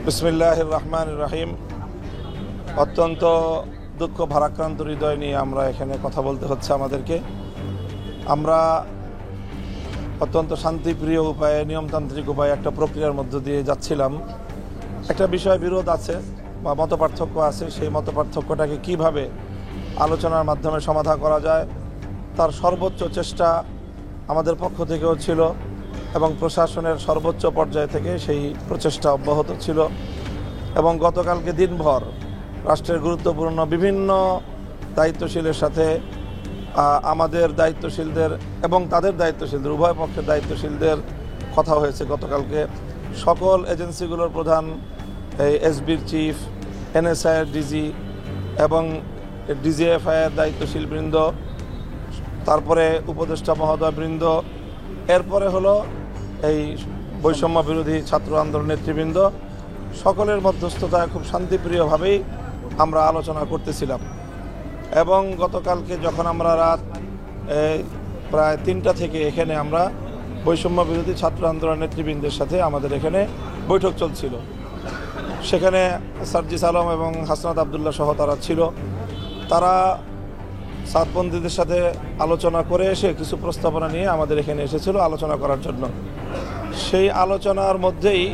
বিসমিল্লাহির রহমানির রহিম। অত্যন্ত দুঃখ ভারাক্রান্ত হৃদয় নিয়ে আমরা এখানে কথা বলতে হচ্ছে আমাদেরকে। আমরা অত্যন্ত শান্তিপ্রিয় উপায়ে, নিয়মতান্ত্রিক উপায়ে একটা প্রক্রিয়ার মধ্য দিয়ে যাচ্ছিলাম। একটা বিষয় বিরোধ আছে বা মতপার্থক্য আছে, সেই মতপার্থক্যটাকে কিভাবে আলোচনার মাধ্যমে সমাধান করা যায় তার সর্বোচ্চ চেষ্টা আমাদের পক্ষ থেকেও ছিল এবং প্রশাসনের সর্বোচ্চ পর্যায় থেকে সেই প্রচেষ্টা অব্যাহত ছিল। এবং গতকালকে দিনভর রাষ্ট্রের গুরুত্বপূর্ণ বিভিন্ন দায়িত্বশীলের সাথে আমাদের দায়িত্বশীলদের এবং তাদের দায়িত্বশীলদের, উভয় পক্ষের দায়িত্বশীলদের কথা হয়েছে। গতকালকে সকল এজেন্সিগুলোর প্রধান, এসবির চিফ, এনএসআইয়ের ডিজি এবং ডিজিএফআইয়ের দায়িত্বশীল বৃন্দ, তারপরে উপদেষ্টা মহোদয় বৃন্দ, এরপরে হলো এই বৈষম্য বিরোধী ছাত্র আন্দোলন নেতৃবৃন্দ, সকলের মধ্যস্থতায় খুব শান্তিপ্রিয়ভাবেই আমরা আলোচনা করতেছিলাম। এবং গতকালকে যখন আমরা রাত প্রায় 3টা থেকে এখানে আমরা বৈষম্য বিরোধী ছাত্র আন্দোলন নেতৃবৃন্দের সাথে আমাদের এখানে বৈঠক চলছিল, সেখানে সার্জিস আলম এবং হাসনাত আবদুল্লাহ সহ তারা ছিল। তারা সাতবন্দীদের সাথে আলোচনা করে এসে কিছু প্রস্তাবনা নিয়ে আমাদের এখানে এসেছিল আলোচনা করার জন্য। সেই আলোচনার মধ্যেই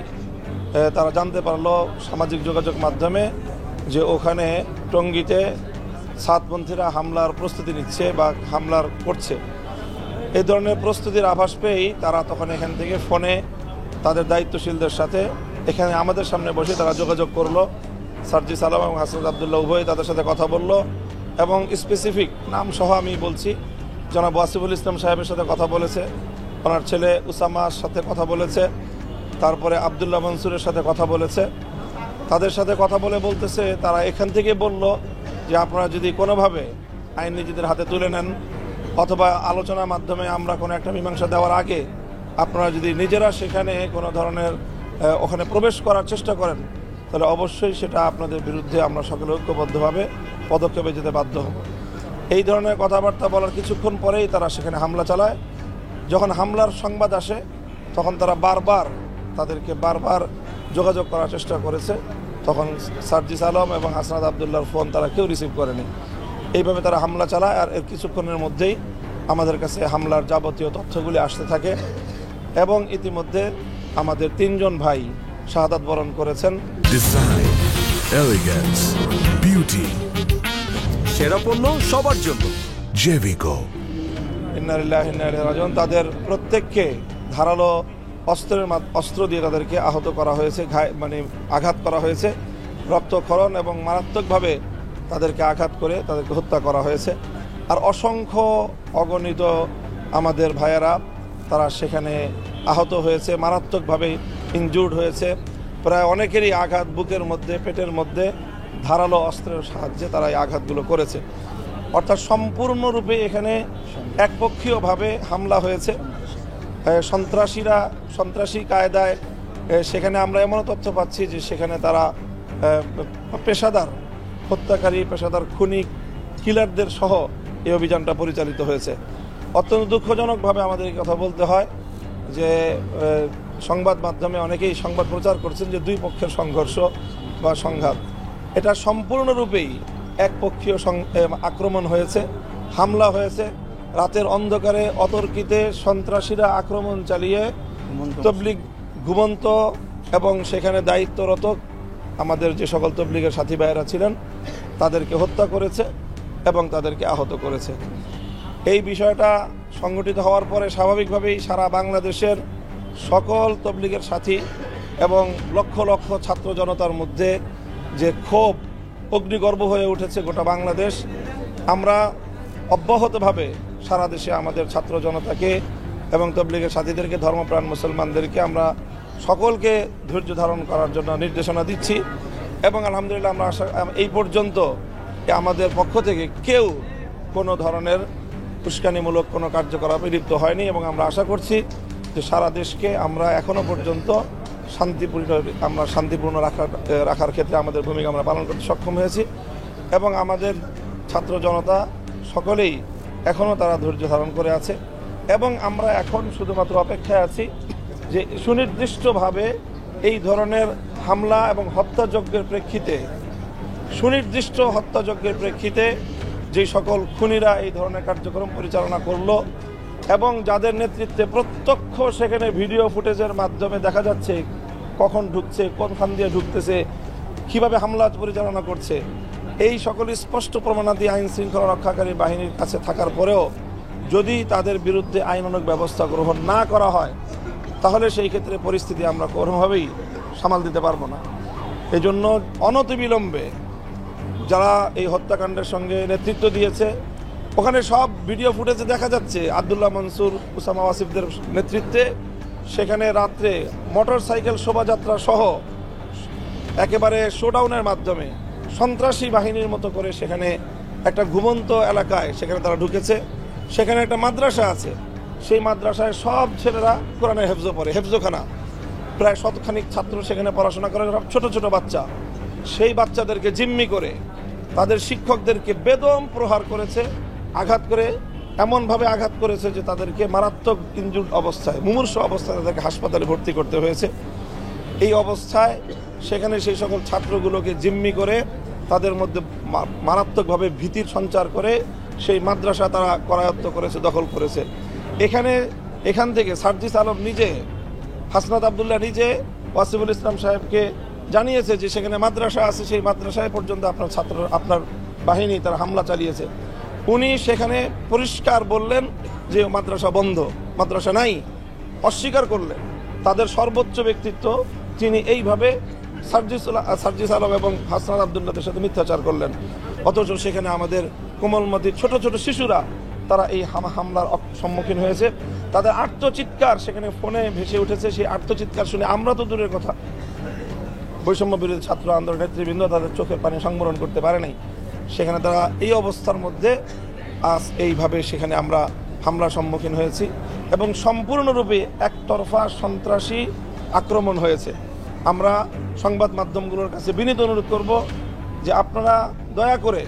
তারা জানতে পারলো সামাজিক যোগাযোগ মাধ্যমে যে ওখানে টঙ্গীতে সাতপন্থীরা হামলার প্রস্তুতি নিচ্ছে বা হামলার করছে। এই ধরনের প্রস্তুতির আভাস পেয়েই তারা তখন এখান থেকে ফোনে তাদের দায়িত্বশীলদের সাথে এখানে আমাদের সামনে বসে তারা যোগাযোগ করলো। সার্জিস আলম এবং হাসনাত আবদুল্লাহ উভয় তাদের সাথে কথা বলল এবং স্পেসিফিক নাম সহ আমি বলছি, জনাব ওয়াসিফুল ইসলাম সাহেবের সাথে কথা বলেছে, ওনার ছেলে উসামার সাথে কথা বলেছে, তারপরে আবদুল্লাহ মনসুরের সাথে কথা বলেছে। তাদের সাথে কথা বলতেছে তারা এখান থেকে বলল যে আপনারা যদি কোনোভাবে আইন নিজেদের হাতে তুলে নেন অথবা আলোচনার মাধ্যমে আমরা কোনো একটা মীমাংসা দেওয়ার আগে আপনারা যদি নিজেরা সেখানে কোনো ধরনের ওখানে প্রবেশ করার চেষ্টা করেন তাহলে অবশ্যই সেটা আপনাদের বিরুদ্ধে আমরা সকলে ঐক্যবদ্ধভাবে পদক্ষেপে যেতে বাধ্য হব। এই ধরনের কথাবার্তা বলার কিছুক্ষণ পরেই তারা সেখানে হামলা চালায়। যখন হামলার সংবাদ আসে তখন তারা তাদেরকে বারবার যোগাযোগ করার চেষ্টা করেছে, তখন সার্জিস আলম এবং হাসনাত আবদুল্লাহর ফোন তারা কেউ রিসিভ করেনি। এইভাবে তারা হামলা চালায় আর এর কিছুক্ষণের মধ্যেই আমাদের কাছে হামলার যাবতীয় তথ্যগুলি আসতে থাকে এবং ইতিমধ্যে আমাদের 3জন ভাই শাহাদাত বরণ করেছেন। ডিজাইন, এলিগেন্স, বিউটি, সেরা পণ্য সবার জন্য জেভিকো। ইন্না লিল্লাহি ওয়া ইন্না ইলাইহি রাজিউন। তাদের প্রত্যেককে ধারালো অস্ত্র দিয়ে তাদেরকে আহত করা হয়েছে, আঘাত করা হয়েছে, রক্তক্ষরণ এবং মারাত্মকভাবে তাদেরকে আঘাত করে তাদেরকে হত্যা করা হয়েছে। আর অসংখ্য অগণিত আমাদের ভাইয়েরা তারা সেখানে আহত হয়েছে, মারাত্মকভাবে ইনজুর্ড হয়েছে। প্রায় অনেকেরই আঘাত বুকের মধ্যে, পেটের মধ্যে ধারালো অস্ত্রের সাহায্যে তারা এই আঘাতগুলো করেছে। অর্থাৎ সম্পূর্ণরূপে এখানে একপক্ষীয়ভাবে হামলা হয়েছে। সন্ত্রাসী কায়দায় সেখানে আমরা এমনও তথ্য পাচ্ছি যে সেখানে তারা পেশাদার হত্যাকারী, পেশাদার খুনি, কিলারদের সহ এই অভিযানটা পরিচালিত হয়েছে। অত্যন্ত দুঃখজনকভাবে আমাদের এই কথা বলতে হয় যে সংবাদ মাধ্যমে অনেকেই সংবাদ প্রচার করছেন যে দুই পক্ষের সংঘর্ষ বা সংঘাত। এটা সম্পূর্ণরূপেই একপক্ষীয় আক্রমণ হয়েছে, হামলা হয়েছে। রাতের অন্ধকারে অতর্কিতে সন্ত্রাসীরা আক্রমণ চালিয়ে তবলিগ ঘুমন্ত এবং সেখানে দায়িত্বরত আমাদের যে সকল তবলিগের সাথী ভাইয়েরা ছিলেন তাদেরকে হত্যা করেছে এবং তাদেরকে আহত করেছে। এই বিষয়টা সংগঠিত হওয়ার পরে স্বাভাবিকভাবেই সারা বাংলাদেশের সকল তবলিগের সাথী এবং লক্ষ লক্ষ ছাত্র জনতার মধ্যে যে ক্ষোভ অগ্নিগর্ভ হয়ে উঠেছে গোটা বাংলাদেশ। আমরা অব্যাহতভাবে সারা দেশে আমাদের ছাত্র জনতাকে এবং তবলিগের সাথীদেরকে, ধর্মপ্রাণ মুসলমানদেরকে আমরা সকলকে ধৈর্য ধারণ করার জন্য নির্দেশনা দিচ্ছি এবং আলহামদুলিল্লাহ আমরা এই পর্যন্ত আমাদের পক্ষ থেকে কেউ কোনো ধরনের উস্কানিমূলক কোনো কার্যকলাপে লিপ্ত হয়নি এবং আমরা আশা করছি যে সারা দেশকে আমরা এখনও পর্যন্ত শান্তিপূর্ণ রাখার ক্ষেত্রে আমাদের ভূমিকা আমরা পালন করতে সক্ষম হয়েছি এবং আমাদের ছাত্র জনতা সকলেই এখনও তারা ধৈর্য ধারণ করে আছে এবং আমরা এখন শুধুমাত্র অপেক্ষায় আছি যে সুনির্দিষ্টভাবে এই ধরনের হামলা এবং হত্যাযজ্ঞের প্রেক্ষিতে, সুনির্দিষ্ট হত্যাযজ্ঞের প্রেক্ষিতে যে সকল খুনিরা এই ধরনের কার্যক্রম পরিচালনা করলো এবং যাদের নেতৃত্বে প্রত্যক্ষ সেখানে ভিডিও ফুটেজের মাধ্যমে দেখা যাচ্ছে কখন ঢুকছে, কোনখান দিয়ে ঢুকতেছে, কিভাবে হামলা পরিচালনা করছে, এই সকল স্পষ্ট প্রমাণাদি আইন শৃঙ্খলা রক্ষাকারী বাহিনীর কাছে থাকার পরেও যদি তাদের বিরুদ্ধে আইনানুগ ব্যবস্থা গ্রহণ না করা হয় তাহলে সেই ক্ষেত্রে পরিস্থিতি আমরা কোনোভাবেই সামাল দিতে পারবো না। এজন্য অনতিবিলম্বে যারা এই হত্যাকাণ্ডের সঙ্গে নেতৃত্ব দিয়েছে, ওখানে সব ভিডিও ফুটেজে দেখা যাচ্ছে আব্দুল্লাহ মনসুর, উসামা ওয়াসিফদের নেতৃত্বে সেখানে রাত্রে মোটরসাইকেল শোভাযাত্রা সহ একেবারে শোডাউনের মাধ্যমে সন্ত্রাসী বাহিনীর মতো করে সেখানে একটা ঘুমন্ত এলাকায় সেখানে তারা ঢুকেছে। সেখানে একটা মাদ্রাসা আছে, সেই মাদ্রাসায় সব ছেলেরা কোরআনের হেফজো পড়ে, হেফজোখানা, প্রায় শতখানিক ছাত্র সেখানে পড়াশোনা করে, সব ছোট ছোট বাচ্চা। সেই বাচ্চাদেরকে জিম্মি করে তাদের শিক্ষকদেরকে বেদম প্রহার করেছে, আঘাত করে, এমনভাবে আঘাত করেছে যে তাদেরকে মারাত্মক ইনজুর্ড অবস্থায়, মুমূর্ষু অবস্থায় তাদেরকে হাসপাতালে ভর্তি করতে হয়েছে। এই অবস্থায় সেখানে সেই সকল ছাত্রগুলোকে জিম্মি করে তাদের মধ্যে মারাত্মকভাবে ভীতির সঞ্চার করে সেই মাদ্রাসা তারা করায়ত্ত করেছে, দখল করেছে। এখান থেকে সার্জিস আলম নিজে, হাসনাত আবদুল্লাহ নিজে ওয়াসিফুল ইসলাম সাহেবকে জানিয়েছে যে সেখানে মাদ্রাসা আছে, সেই মাদ্রাসায় পর্যন্ত আপনার বাহিনী তারা হামলা চালিয়েছে। উনি সেখানে পরিষ্কার বললেন যে মাদ্রাসা বন্ধ, মাদ্রাসা নাই, অস্বীকার করলেন। তাদের সর্বোচ্চ ব্যক্তিত্ব তিনি এইভাবে সার্জিস আলম এবং হাসনাত আবদুল্লাহদের সাথে মিথ্যাচার করলেন। অথচ সেখানে আমাদের কোমলমতি ছোট ছোট শিশুরা তারা এই হামলার সম্মুখীন হয়েছে। তাদের আর্তচিৎকার সেখানে ফোনে ভেসে উঠেছে। সেই আর্তচিৎকার শুনে আমরা তো দূরের কথা, বৈষম্য বিরোধী ছাত্র আন্দোলন নেতৃবৃন্দ তাদের চোখের পানি সংবরণ করতে পারে নাই। সেখানে তারা এই অবস্থার মধ্যে আজ এইভাবে সেখানে আমরা হামলার সম্মুখীন হয়েছি এবং সম্পূর্ণরূপে একতরফা সন্ত্রাসী আক্রমণ হয়েছে। আমরা সংবাদ মাধ্যমগুলোর কাছে বিনীত অনুরোধ করব যে আপনারা দয়া করে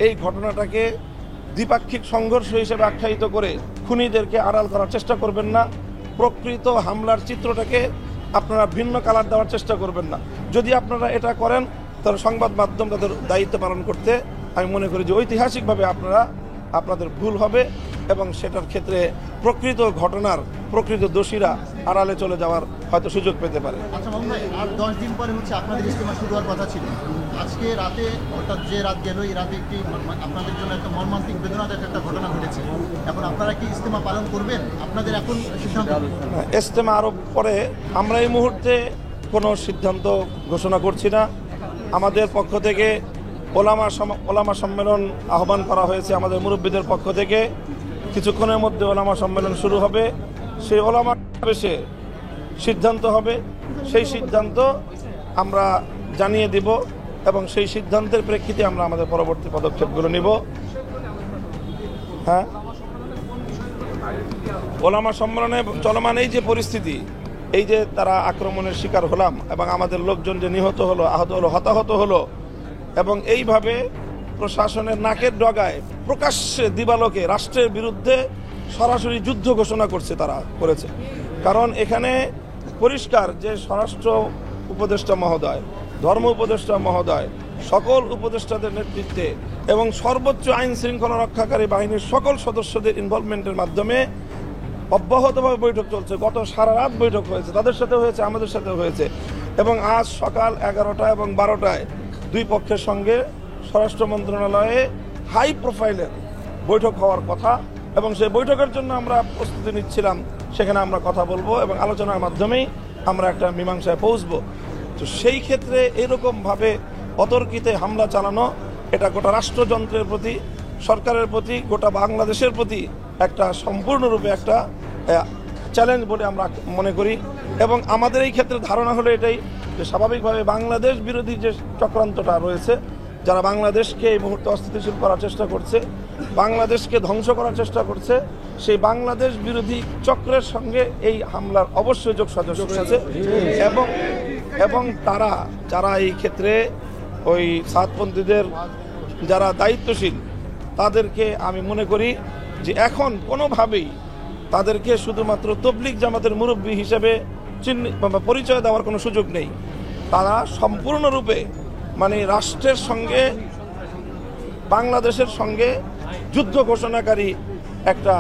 এই ঘটনাটাকে দ্বিপাক্ষিক সংঘর্ষ হিসেবে আখ্যায়িত করে খুনিদেরকে আড়াল করার চেষ্টা করবেন না। প্রকৃত হামলার চিত্রটাকে আপনারা ভিন্ন কালার দেওয়ার চেষ্টা করবেন না। যদি আপনারা এটা করেন তাহলে সংবাদ মাধ্যম তাদের দায়িত্ব পালন করতে আমি মনে করি যে ঐতিহাসিকভাবে আপনাদের ভুল হবে এবং সেটার ক্ষেত্রে প্রকৃত ঘটনার প্রকৃত দোষীরা আড়ালে চলে যাওয়ার হয়তো সুযোগ পেতে পারে। আচ্ছা মামুন ভাই, আর 10 দিন পরে হচ্ছে আপনাদের ইজতেমা শুরু হওয়ার কথা ছিল। আজকে রাতে, অর্থাৎ যে রাত গেল, এই রাতে একটি আপনাদের জন্য একটা মর্মান্তিক বেদনাদায়ক একটা ঘটনা ঘটেছে। এখন আপনারা কি ইজতেমা পালন করবেন? আপনাদের এখন সিদ্ধান্ত? ইজতেমা আরো পরে, আমরা এই মুহূর্তে কোনো সিদ্ধান্ত ঘোষণা করছি না। আমাদের পক্ষ থেকে ওলামা সম্মেলন আহ্বান করা হয়েছে। আমাদের মুরব্বীদের পক্ষ থেকে কিছুক্ষণের মধ্যে ওলামা সম্মেলন শুরু হবে। সেই ওলামা সমাবেশে সিদ্ধান্ত হবে। সেই সিদ্ধান্ত আমরা জানিয়ে দিব এবং সেই সিদ্ধান্তের প্রেক্ষিতে আমরা আমাদের পরবর্তী পদক্ষেপগুলো নিব। হ্যাঁ, ওলামা সম্মেলনে চলমান এই যে পরিস্থিতি, এই যে তারা আক্রমণের শিকার হলাম এবং আমাদের লোকজন যে নিহত হলো, আহত হলো, হতাহত হলো, এবং এইভাবে প্রশাসনের নাকের ডগায় প্রকাশ্যে দিবালোকে রাষ্ট্রের বিরুদ্ধে সরাসরি যুদ্ধ ঘোষণা করেছে। কারণ এখানে পরিষ্কার যে স্বরাষ্ট্র উপদেষ্টা মহোদয়, ধর্ম উপদেষ্টা মহোদয়, সকল উপদেষ্টাদের নেতৃত্বে এবং সর্বোচ্চ আইন শৃঙ্খলা রক্ষাকারী বাহিনীর সকল সদস্যদের ইনভলভমেন্টের মাধ্যমে অব্যাহতভাবে বৈঠক চলছে। গত সারা রাত বৈঠক হয়েছে, তাদের সাথে হয়েছে, আমাদের সাথে হয়েছে, এবং আজ সকাল 11টা এবং 12টায় দুই পক্ষের সঙ্গে স্বরাষ্ট্র মন্ত্রণালয়ে হাই প্রোফাইলের বৈঠক হওয়ার কথা এবং সেই বৈঠকের জন্য আমরা প্রস্তুতি নিচ্ছিলাম। সেখানে আমরা কথা বলবো এবং আলোচনার মাধ্যমেই আমরা একটা মীমাংসায় পৌঁছবো। তো সেই ক্ষেত্রে এরকমভাবে অতর্কিতে হামলা চালানো, এটা গোটা রাষ্ট্রযন্ত্রের প্রতি, সরকারের প্রতি, গোটা বাংলাদেশের প্রতি একটা সম্পূর্ণরূপে একটা চ্যালেঞ্জ বলে আমরা মনে করি। এবং আমাদের এই ক্ষেত্রে ধারণা হলো এটাই যে স্বাভাবিকভাবে বাংলাদেশ বিরোধী যে চক্রান্তটা রয়েছে, যারা বাংলাদেশকে এই মুহূর্তে অস্থিতিশীল করার চেষ্টা করছে, বাংলাদেশকে ধ্বংস করার চেষ্টা করছে, সেই বাংলাদেশ বিরোধী চক্রের সঙ্গে এই হামলার অবশ্যই যোগসাজশ রয়েছে। এবং তারা যারা এই ক্ষেত্রে ওই সাতপন্থীদের যারা দায়িত্বশীল, তাদেরকে আমি মনে করি যে এখন কোনোভাবেই তাদেরকে শুধুমাত্র তবলিগ জামাতের মুরব্বী হিসেবে পরিচয় দেওয়ার কোনো সুযোগ নেই। তারা সম্পূর্ণরূপে মানে রাষ্ট্রের সঙ্গে বাংলাদেশের সঙ্গে যুদ্ধ ঘোষণাকারী একটা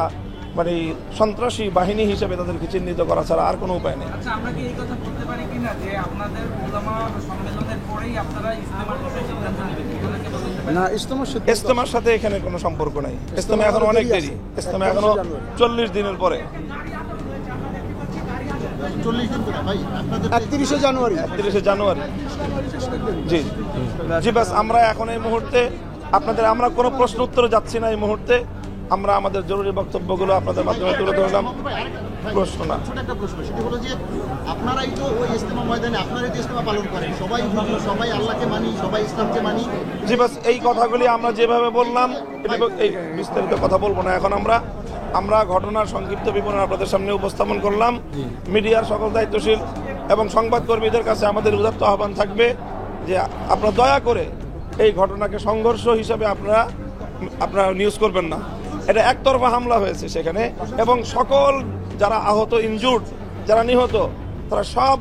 মানে সন্ত্রাসী বাহিনী হিসেবে তাদেরকে চিহ্নিত করা ছাড়া আর কোনো উপায় নেই। আচ্ছা, আমরা কি এই কথা বলতে পারি কিনা যে আপনাদের উলামা সম্মেলনের পরেই আপনারা ইজতেমার বিষয়ে সিদ্ধান্ত নেবেন? এগুলো কি বলতে পারি? না, ইজতেমার সাথে ইজতেমার সাথে এখানে কোনো সম্পর্ক নাই। ইজতেমা এখন অনেক দেরি, ইজতেমা এখনো 40 দিনের পরে। 40 দিন করে ভাই আপনাদের 31শে জানুয়ারি 30শে জানুয়ারি। জি জি, বাস আমরা এখন এই মুহূর্তে আপনাদের আমরা কোনো প্রশ্ন উত্তরে যাচ্ছি না। এই মুহূর্তে আমরা আমাদের জরুরি বক্তব্যগুলো আপনাদের মাধ্যমে তুলে ধরলাম। প্রশ্ন না, ছোট একটা প্রশ্ন, সেটি হলো যে আপনারাই তো ওই ইজতেমা ময়দানে আপনারাই তো ইজতেমা পালন করেন, সবাই হুজুর, সবাই আল্লাহকে মানি, সবাই ইসলামকে মানি। জি বাস এই কথাগুলি আমরা যেভাবে বললাম এই বিস্তারিত কথা বলবো না এখন। আমরা ঘটনার সংক্ষিপ্ত বিবরণ আপনাদের সামনে উপস্থাপন করলাম। মিডিয়ার সকল দায়িত্বশীল এবং সংবাদকর্মীদের কাছে আমাদের উদাত্ত আহ্বান থাকবে যে আপনারা দয়া করে এই ঘটনাকে সংঘর্ষ হিসাবে আপনারা নিউজ করবেন না। এটা একতরফা হামলা হয়েছে সেখানে, এবং সকল যারা আহত, ইনজুর্ড, যারা নিহত, তারা সব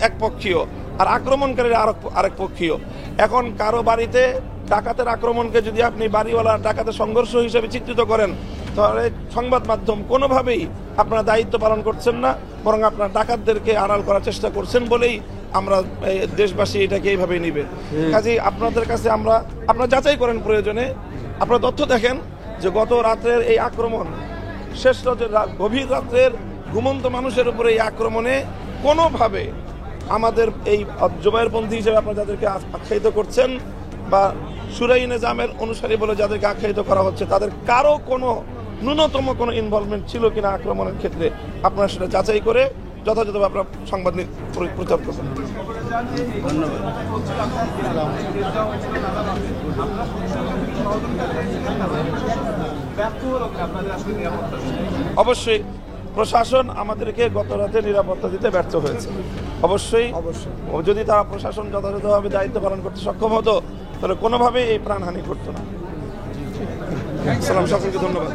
এক পক্ষীয়, আর আক্রমণকারীরা আরেক পক্ষীয়। এখন কারো বাড়িতে ডাকাতের আক্রমণকে যদি আপনি বাড়িওয়ালা ডাকাতের সংঘর্ষ হিসেবে চিত্রিত করেন, তাহলে সংবাদ মাধ্যম কোনোভাবেই আপনারা দায়িত্ব পালন করছেন না, বরং আপনারা ডাকাতদেরকে আড়াল করার চেষ্টা করছেন বলেই আমরা দেশবাসী এটাকে এইভাবেই নিবে। কাজেই আপনাদের কাছে আপনারা যাচাই করেন, প্রয়োজনে আপনারা তথ্য দেখেন যে গত রাতের এই আক্রমণ, শেষ রাতের গভীর রাত্রের ঘুমন্ত মানুষের উপরে এই আক্রমণে কোনোভাবে আমাদের এই জুবায়েরপন্থী হিসেবে আপনারা যাদেরকে আখ্যায়িত করছেন বা সুরাই নিজামের অনুসারী বলে যাদেরকে আখ্যায়িত করা হচ্ছে, তাদের কারো কোনো ন্যূনতম কোনো ইনভলভমেন্ট ছিল কিনা আক্রমণের ক্ষেত্রে আপনারা সেটা যাচাই করে যথাযথভাবে আপনারা সংবাদ প্রচার করবেন। অবশ্যই প্রশাসন আমাদেরকে গত রাতে নিরাপত্তা দিতে ব্যর্থ হয়েছে। অবশ্যই যদি তারা প্রশাসন যথাযথভাবে দায়িত্ব পালন করতে সক্ষম হতো, তাহলে কোনোভাবেই এই প্রাণহানি করতো না। সালাম, সকলকে ধন্যবাদ।